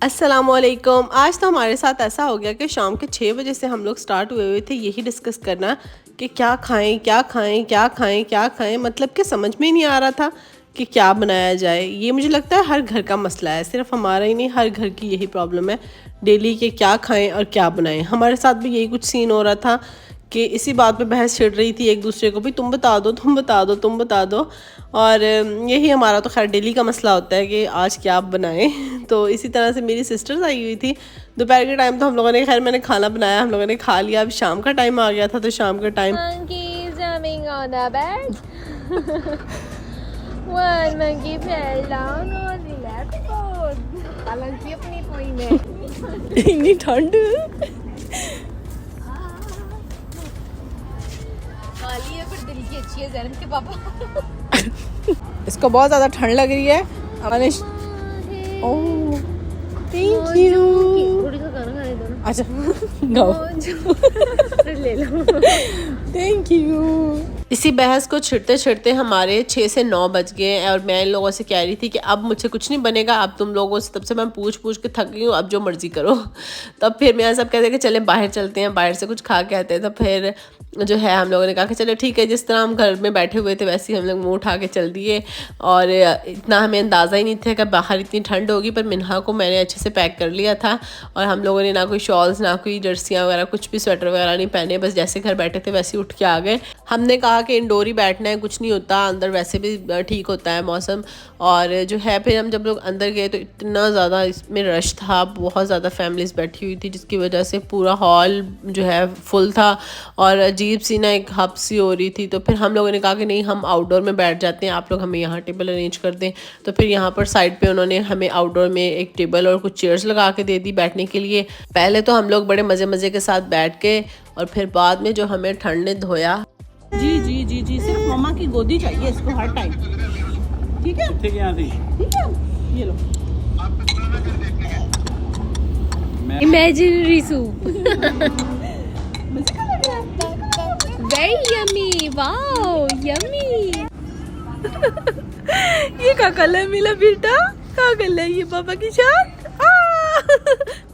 अस्सलामुअलैकुम। आज तो हमारे साथ ऐसा हो गया कि शाम के 6 बजे से हम लोग स्टार्ट हुए थे यही डिस्कस करना कि क्या खाएं क्या खाएं क्या खाएं क्या खाएं, मतलब कि समझ में ही नहीं आ रहा था कि क्या बनाया जाए। ये मुझे लगता है हर घर का मसला है, सिर्फ हमारा ही नहीं, हर घर की यही प्रॉब्लम है डेली के क्या खाएं और क्या बनाएं। हमारे साथ भी यही कुछ सीन हो रहा था कि इसी बात पे बहस छिड़ रही थी एक दूसरे को, भी तुम बता दो तुम बता दो तुम बता दो। और यही हमारा तो खैर डेली का मसला होता है कि आज क्या बनाएं। तो इसी तरह से मेरी सिस्टर्स आई हुई थी दोपहर के टाइम, तो हम लोगों ने खैर मैंने खाना बनाया, हम लोगों ने खा लिया। अब शाम का टाइम आ गया था तो शाम का time One monkey fell down on the left foot. Balanci अपनी पोई में। इतनी ठंड काली है पर दिल की अच्छी है ज़ैनब के पापा। इसको बहुत ज़्यादा ठंड लग रही है। अनिश ओह थैंक यू। थोड़ी सा गाना गाने दो ना। अच्छा गाओ ले लो। Thank you. इसी बहस को छिड़ते छिड़ते हमारे 6 से 9 बज गए और मैं इन लोगों से कह रही थी कि अब मुझसे कुछ नहीं बनेगा, अब तुम लोगों से, तब से मैं पूछ पूछ के थक गई हूँ, अब जो मर्जी करो। तब फिर मैं सब कहते कि चले बाहर चलते हैं, बाहर से कुछ खा के आते हैं। तो फिर जो है हम लोगों ने कहा कि चलो ठीक है, जिस तरह हम घर में बैठे हुए थे वैसे ही हम लोग मुँह उठा के चल दिए। और इतना हमें अंदाज़ा ही नहीं था कि बाहर इतनी ठंड होगी, पर मिन्हा को मैंने अच्छे से पैक कर लिया था और हम लोगों ने ना कोई शॉल्स ना कोई जर्सियाँ वगैरह कुछ भी स्वेटर वगैरह नहीं पहने, बस जैसे घर बैठे थे वैसे ही उठ के आ गए। हमने कहा कि इंडोर ही बैठना है, कुछ नहीं होता, अंदर वैसे भी ठीक होता है मौसम। और जो है फिर हम जब लोग अंदर गए तो इतना ज़्यादा इसमें रश था, बहुत ज़्यादा फैमिलीज़ बैठी हुई थी, जिसकी वजह से पूरा हॉल जो है फुल था और अजीब सी ना एक हब सी हो रही थी। तो फिर हम लोगों ने कहा कि नहीं, हम आउटडोर में बैठ जाते हैं, आप लोग हमें यहाँ टेबल अरेंज कर दें। तो फिर यहाँ पर साइड पे उन्होंने हमें आउटडोर में एक टेबल और कुछ चेयर्स लगा के दे दी बैठने के लिए। पहले तो हम लोग बड़े मज़े मज़े के साथ बैठ के, और फिर बाद में जो हमें ठंड ने धोया। जी जी जी जी, सिर्फ मम्मा की गोदी चाहिए इसको हर टाइम। ठीक है ठीक है, ठीक है, ये लो। Imaginary soup. Very yummy. Wow, yummy. ये का कलर मिला बेटा, का कलर ये पापा की छात।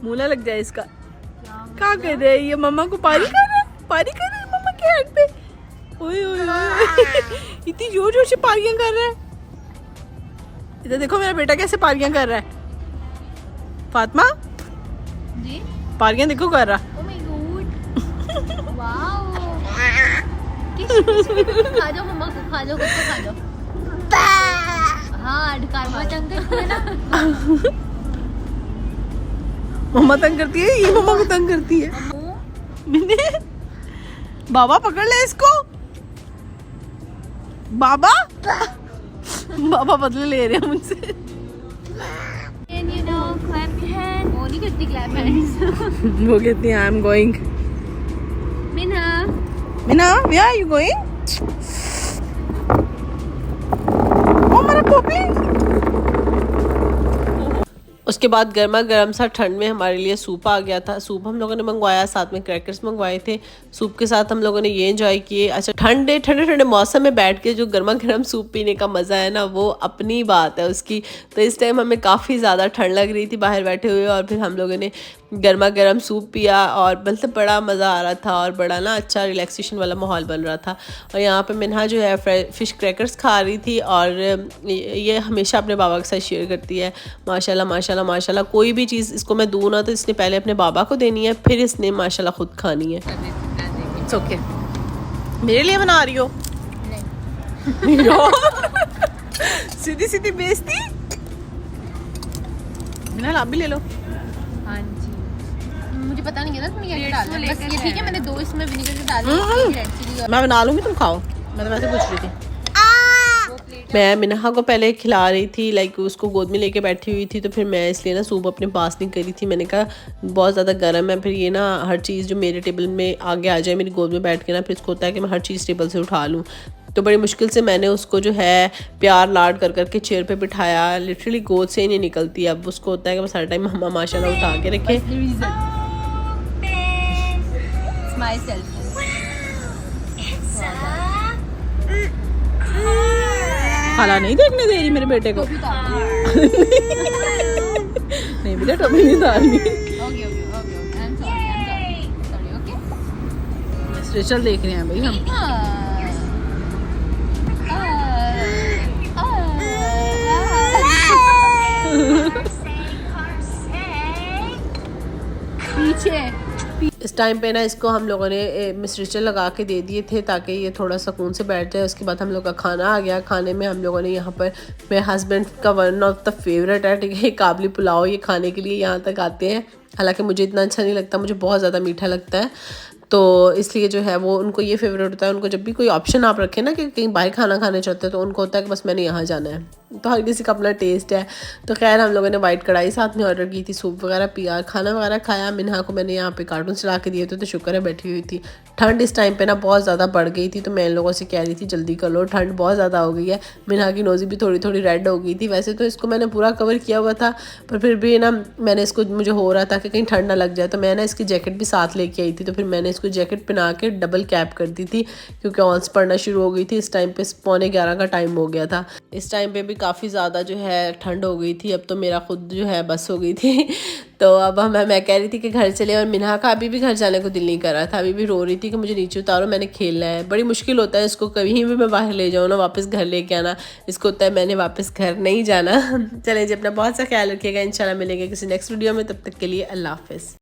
मुँह लग जाए इसका। क्या कर रहे हैं ये, मम्मा को पारी कर रहे हैं, पारी कर रहे हैं मम्मा के हाथ पे। ओए ओए ओए इतनी जोर जोर से पारियां कर रहा है। इधर देखो मेरा बेटा कैसे पारियां कर रहा है। फातिमा जी? पारियां देखो कर रहा। Oh my god. Wow. खा जाओ मम्मा को, खा जाओ, खुद को खा जाओ। हाँ, ढकार में तंग करती है ना। मम्मा तंग करती है, ये मम्मा को तंग करती है। मैंने बाबा पकड़ ले इसको, बाबा बाबा बदले ले रहे हैं मुझसे। Can you know clap your hand? वो नहीं करती clap hands. वो कहती है I am going. Minha. Meena where are you going? ओ मेरा पोपी। उसके बाद गर्मा गर्म सा ठंड में हमारे लिए सूप आ गया था। सूप हम लोगों ने मंगवाया, साथ में क्रैकर्स मंगवाए थे। सूप के साथ हम लोगों ने ये एंजॉय किए। अच्छा, ठंडे ठंडे ठंडे मौसम में बैठ के जो गर्मा गर्म सूप पीने का मज़ा है ना, वो अपनी बात है उसकी। तो इस टाइम हमें काफ़ी ज़्यादा ठंड लग रही थी बाहर बैठे हुए, और फिर हम लोगों ने गर्मा गर्म सूप पिया और मतलब बड़ा मज़ा आ रहा था और बड़ा ना अच्छा रिलैक्सेशन वाला माहौल बन रहा था। और यहाँ पे मिन्हा जो है फ़िश क्रैकर्स खा रही थी, और ये हमेशा अपने बाबा के साथ शेयर करती है। माशाल्लाह माशाल्लाह माशाल्लाह, कोई भी चीज़ इसको मैं दूँ ना तो इसने पहले अपने बाबा को देनी है, फिर इसने माशाल्लाह खुद खानी है। It's okay. मेरे लिए बना रही हो? सीधी सीधी बेइज्जती। मिन्हा आप भी ले लो। हाँ जी, मुझे पता नहीं है ना तुमने क्या डाला है। बस ये ठीक है, मैंने 2 इसमें विनेगर से डाली, एक रेड चिली और मैं बना लूँगी, तुम खाओ। मैं तो वैसे पूछ रही थी। मैं मिन्हा को पहले खिला रही थी, लाइक उसको गोद में लेके बैठी हुई थी, तो फिर मैं इसलिए ना सूप अपने पास नहीं करी थी। मैंने कहा बहुत ज़्यादा गर्म है, फिर ये ना हर चीज़ जो मेरे टेबल में आगे आ जाए मेरी गोद में बैठ के ना, फिर इसको होता है कि मैं हर चीज़ टेबल से उठा लूँ। तो बड़ी मुश्किल से मैंने उसको जो है प्यार लाड कर करके चेयर पे बिठाया, लिटरली गोद से ही नहीं निकलती। अब उसको होता है कि बस हर टाइम मम्मा माशाल्लाह उठा के रखे। माय सेल्फ खाला नहीं देखने दे रही मेरे बेटे को। नहीं डालनी बेटा, टोपी नहीं डालनी। Okay I am sorry okay. Special देख रहे हैं भाई हम। पीछे इस टाइम पे ना इसको हम लोगों ने स्ट्रेचर लगा के दे दिए थे ताकि ये थोड़ा सुकून से बैठ जाए। उसके बाद हम लोग का खाना आ गया। खाने में हम लोगों ने यहाँ पर, मेरे हस्बैंड का वन ऑफ द फेवरेट है, ठीक है, काबली पुलाव, ये खाने के लिए यहाँ तक आते हैं। हालांकि मुझे इतना अच्छा नहीं लगता, मुझे बहुत ज़्यादा मीठा लगता है, तो इसलिए जो है वो उनको ये फेवरेट होता है। उनको जब भी कोई ऑप्शन आप रखें ना कि कहीं बाहर खाना खाने चाहते हैं तो उनको होता है कि बस मैंने यहाँ जाना है। तो हर किसी का अपना टेस्ट है। तो खैर हम लोगों ने वाइट कढ़ाई साथ में ऑर्डर की थी, सूप वगैरह पिया, खाना वगैरह खाया। मिन्हा को मैंने यहाँ पे कार्टून चला के दिए थे, तो शुक्र है बैठी हुई थी। ठंड इस टाइम पे ना बहुत ज़्यादा बढ़ गई थी, तो मैं इन लोगों से कह रही थी जल्दी कर लो, ठंड बहुत ज़्यादा हो गई है। मिन्हा की नोज़ी भी थोड़ी थोड़ी रेड हो गई थी। वैसे तो इसको मैंने पूरा कवर किया हुआ था, पर फिर भी ना मैंने इसको, मुझे हो रहा था कि कहीं ठंड ना लग जाए, तो मैं ना इसकी जैकेट भी साथ लेके आई थी। तो फिर मैंने इसको जैकेट पहना के डबल कैप कर दी थी, क्योंकि ऑन्स पड़ना शुरू हो गई थी। इस टाइम पे 11:15 का टाइम हो गया था। इस टाइम पे भी काफ़ी ज़्यादा जो है ठंड हो गई थी। अब तो मेरा खुद जो है बस हो गई थी। तो अब मैं कह रही थी कि घर चले, और मिन्हा का अभी भी घर जाने को दिल नहीं कर रहा था। अभी भी रो रही थी कि मुझे नीचे उतारो, मैंने खेलना है। बड़ी मुश्किल होता है इसको कहीं भी मैं बाहर ले जाऊँ ना, वापस घर लेके आना। इसको होता है मैंने वापस घर नहीं जाना। चलें जी, अपना बहुत सा ख्याल रखिएगा। इंशाल्लाह मिलेंगे किसी नेक्स्ट वीडियो में, तब तक के लिए अल्लाह हाफिज़।